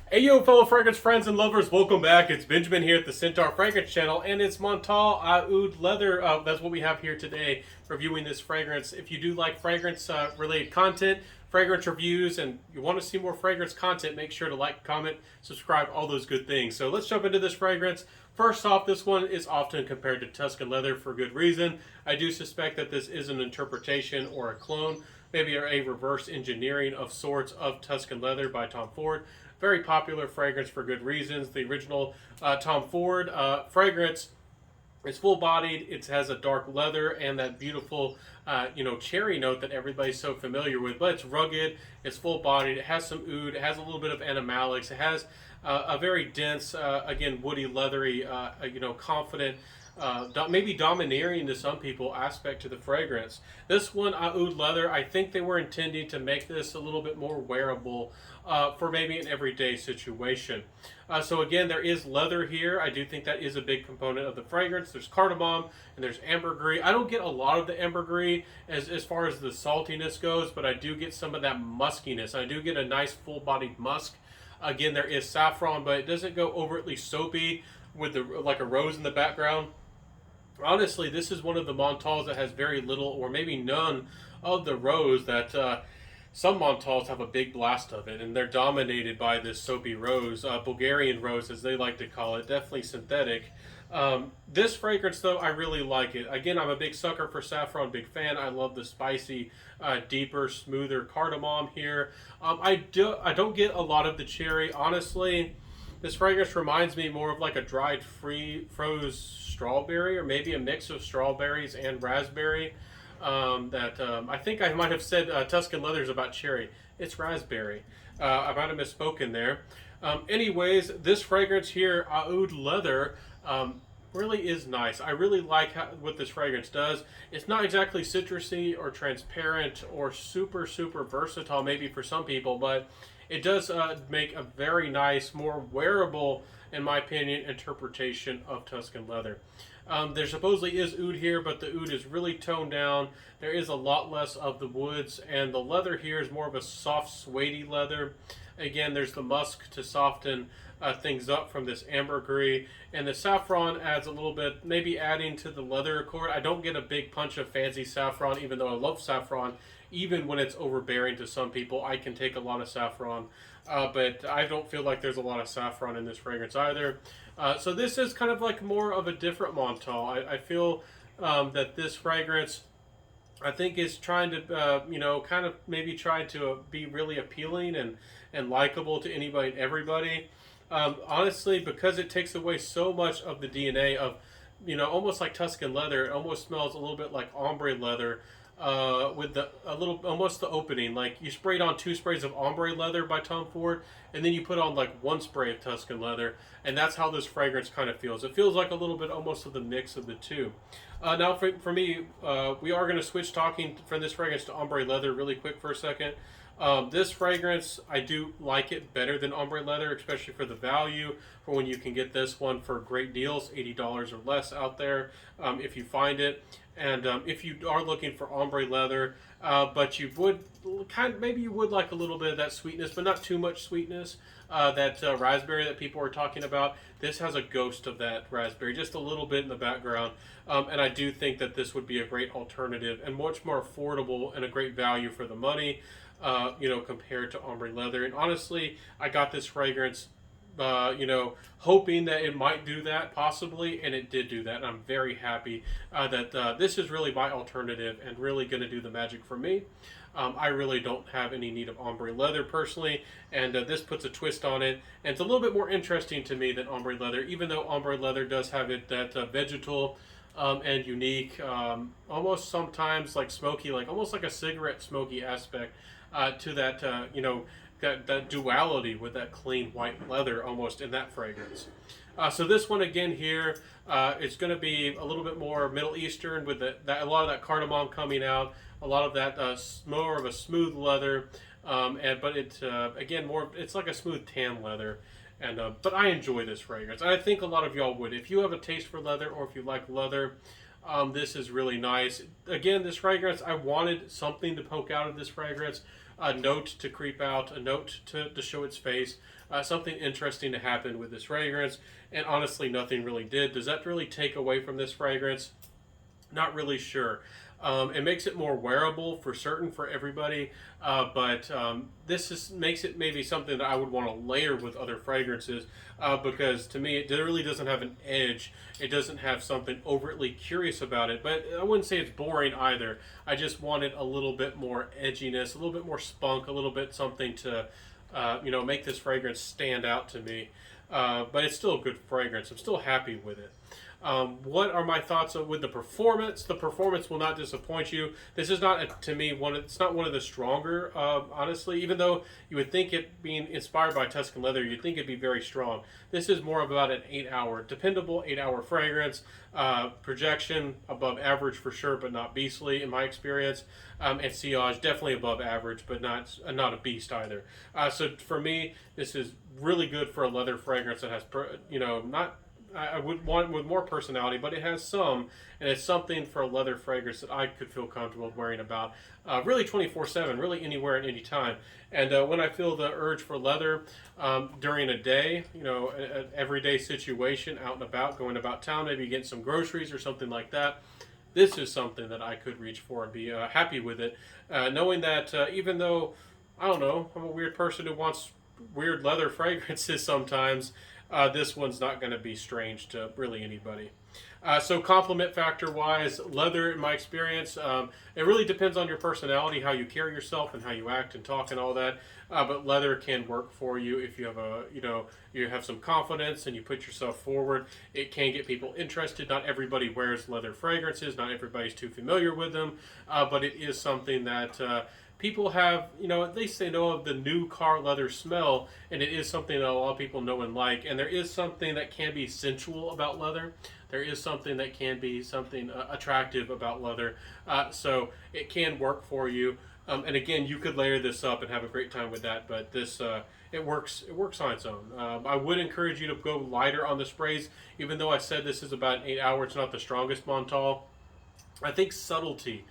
Hey yo, fellow fragrance friends and lovers, welcome back. It's Benjamin here at the Scentaur Fragrance Channel, and it's Montale Aoud Leather. That's what we have here today, reviewing this fragrance. If you do like fragrance related content, fragrance reviews, and you want to see more fragrance content, make sure to like, comment, subscribe, all those good things. So let's jump into this fragrance. First off, this one is often compared to Tuscan Leather for good reason. I do suspect that this is an interpretation or a clone, maybe a reverse engineering of sorts of Tuscan Leather by Tom Ford. Very popular fragrance for good reasons. The original Tom Ford fragrance is full-bodied. It has a dark leather and that beautiful, cherry note that everybody's so familiar with. But it's rugged. It's full-bodied. It has some oud. It has a little bit of animalics. It has a very dense, again, woody, leathery, confident, maybe domineering to some people aspect to the fragrance. This one, Aoud Leather, I think they were intending to make this a little bit more wearable for maybe an everyday situation. So again, there is leather here. I do think that is a big component of the fragrance. There's cardamom and there's ambergris. I don't get a lot of the ambergris as far as the saltiness goes, but I do get some of that muskiness. I do get a nice full-bodied musk. Again, there is saffron, but it doesn't go overtly soapy with like a rose in the background. Honestly, this is one of the Montales that has very little or maybe none of the rose that some Montales have a big blast of it, and they're dominated by this soapy rose, Bulgarian rose as they like to call it, definitely synthetic. This fragrance, though, I really like it. Again, I'm a big sucker for saffron, big fan. I love the spicy, deeper, smoother cardamom here. I don't get a lot of the cherry, honestly. This fragrance reminds me more of like a dried froze strawberry, or maybe a mix of strawberries and raspberry. I think I might have said Tuscan Leather's about cherry. It's raspberry. I might have misspoken there. Anyways, this fragrance here, Aoud Leather, really is nice. I really like what this fragrance does. It's not exactly citrusy or transparent or super, super versatile maybe for some people, but it does make a very nice, more wearable, in my opinion, interpretation of Tuscan Leather. There supposedly is oud here, but the oud is really toned down. There is a lot less of the woods, and the leather here is more of a soft, suede leather. Again, there's the musk to soften things up from this ambergris, and the saffron adds a little bit, maybe adding to the leather accord. I don't get a big punch of fancy saffron, even though I love saffron. Even when it's overbearing to some people, I can take a lot of saffron, but I don't feel like there's a lot of saffron in this fragrance either. So this is kind of like more of a different Montale. I feel that this fragrance, I think, is trying to, kind of maybe try to be really appealing and likable to anybody and everybody. Honestly, because it takes away so much of the DNA of, almost like Tuscan Leather. It almost smells a little bit like ombre leather. With a little, almost the opening, like you sprayed on 2 sprays of ombre leather by Tom Ford, and then you put on like 1 spray of Tuscan Leather, and that's how this fragrance kind of feels. It feels like a little bit almost of the mix of the two. Now for me, we are going to switch talking from this fragrance to ombre leather really quick for a second. This fragrance, I do like it better than ombre leather, especially for the value, for when you can get this one for great deals, $80 or less out there, if you find it. And if you are looking for ombre leather, but you would maybe you would like a little bit of that sweetness, but not too much sweetness. That raspberry that people are talking about, this has a ghost of that raspberry, just a little bit in the background. And I do think that this would be a great alternative and much more affordable and a great value for the money, compared to ombre leather. And honestly, I got this fragrance hoping that it might do that possibly, and it did do that. And I'm very happy that this is really my alternative and really going to do the magic for me. I really don't have any need of ombre leather personally, and this puts a twist on it, and it's a little bit more interesting to me than ombre leather, even though ombre leather does have that vegetal and unique, almost sometimes like smoky, like almost like a cigarette smoky aspect to that, that duality with that clean white leather almost in that fragrance. So this one again here, it's going to be a little bit more Middle Eastern with a lot of that cardamom coming out, a lot of that more of a smooth leather, but it's again more, it's like a smooth tan leather. And but I enjoy this fragrance. I think a lot of y'all would. If you have a taste for leather or if you like leather, this is really nice. Again, this fragrance, I wanted something to poke out of this fragrance. a note to creep out, a note to show its face, something interesting to happen with this fragrance. And honestly, nothing really did. Does that really take away from this fragrance? Not really sure. It makes it more wearable for certain for everybody, but this makes it maybe something that I would want to layer with other fragrances, because to me it really doesn't have an edge. It doesn't have something overtly curious about it, but I wouldn't say it's boring either. I just wanted a little bit more edginess, a little bit more spunk, a little bit something to make this fragrance stand out to me. But it's still a good fragrance. I'm still happy with it. What are my thoughts with the performance? The performance will not disappoint you. This is not, to me, it's not one of the stronger, honestly, even though you would think it being inspired by Tuscan leather, you'd think it'd be very strong. This is more of about an 8-hour, dependable 8-hour fragrance. Projection above average for sure, but not beastly in my experience. And sillage definitely above average, but not a beast either. So for me, this is really good for a leather fragrance that has, not, I would want with more personality, but it has some, and it's something for a leather fragrance that I could feel comfortable wearing about, really 24/7, really anywhere and any time. And when I feel the urge for leather during a day, an everyday situation, out and about, going about town, maybe getting some groceries or something like that, this is something that I could reach for and be happy with it, knowing that even though, I don't know, I'm a weird person who wants weird leather fragrances sometimes, this one's not going to be strange to really anybody. So compliment factor wise, leather in my experience, it really depends on your personality, how you carry yourself and how you act and talk and all that. But leather can work for you if you have you have some confidence and you put yourself forward. It can get people interested. Not everybody wears leather fragrances. Not everybody's too familiar with them. But it is something that people have, at least they know of the new car leather smell, and it is something that a lot of people know and like. And there is something that can be sensual about leather. There is something that can be something attractive about leather. So it can work for you. And again, you could layer this up and have a great time with that. But this, it works on its own. I would encourage you to go lighter on the sprays, even though I said this is about 8 hours. It's not the strongest Montale. I think subtlety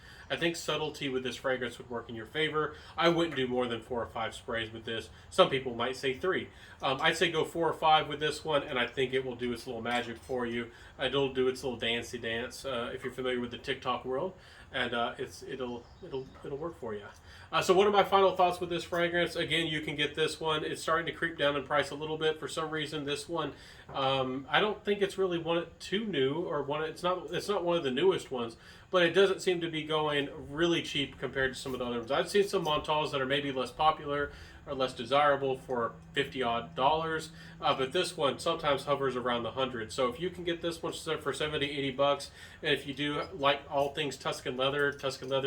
with this fragrance would work in your favor. I wouldn't do more than 4 or 5 sprays with this. Some people might say 3. I'd say go 4 or 5 with this one, and I think it will do its little magic for you. It'll do its little dancey dance if you're familiar with the TikTok world, and it'll work for you. So what are my final thoughts with this fragrance? Again, you can get this one. It's starting to creep down in price a little bit. For some reason, this one, I don't think it's really too new, or it's not one of the newest ones, but it doesn't seem to be going really cheap compared to some of the other ones. I've seen some Montales that are maybe less popular or less desirable for $50 odd, but this one sometimes hovers around the 100. So if you can get this one for 70, 80 bucks, and if you do like all things Tuscan leather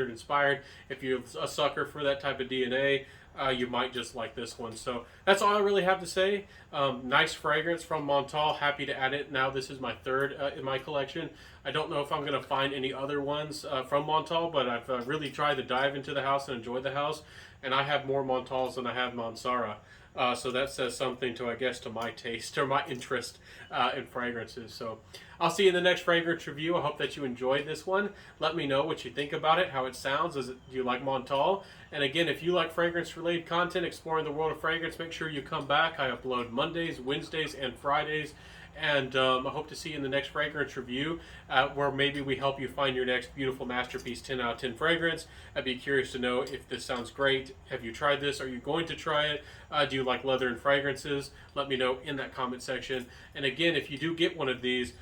inspired, if you're a sucker for that type of DNA, you might just like this one. So that's all I really have to say. Nice fragrance from Montale. Happy to add it. Now this is my 3rd in my collection. I don't know if I'm going to find any other ones from Montale, but I've really tried to dive into the house and enjoy the house. And I have more Montales than I have Mansara. So that says something to, I guess, to my taste or my interest in fragrances. So I'll see you in the next fragrance review. I hope that you enjoyed this one. Let me know what you think about it, how it sounds. Do you like Montale? And again, if you like fragrance-related content, exploring the world of fragrance, make sure you come back. I upload Mondays, Wednesdays, and Fridays. And I hope to see you in the next fragrance review, where maybe we help you find your next beautiful masterpiece 10 out of 10 fragrance. I'd be curious to know if this sounds great. Have you tried this? Are you going to try it? Do you like leather and fragrances? Let me know in that comment section. And again, if you do get one of these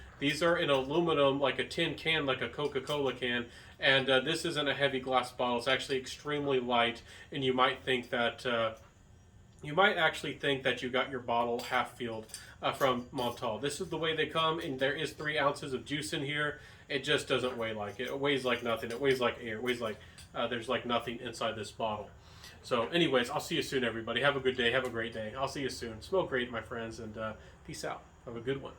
are in aluminum, like a tin can, like a Coca-Cola can. And this isn't a heavy glass bottle. It's actually extremely light, and you might think that you might actually think that you got your bottle half-filled from Montale. This is the way they come, and there is 3 ounces of juice in here. It just doesn't weigh like it. It weighs like nothing. It weighs like air. It weighs like there's like nothing inside this bottle. So anyways, I'll see you soon, everybody. Have a good day. Have a great day. I'll see you soon. Smell great, my friends, and peace out. Have a good one.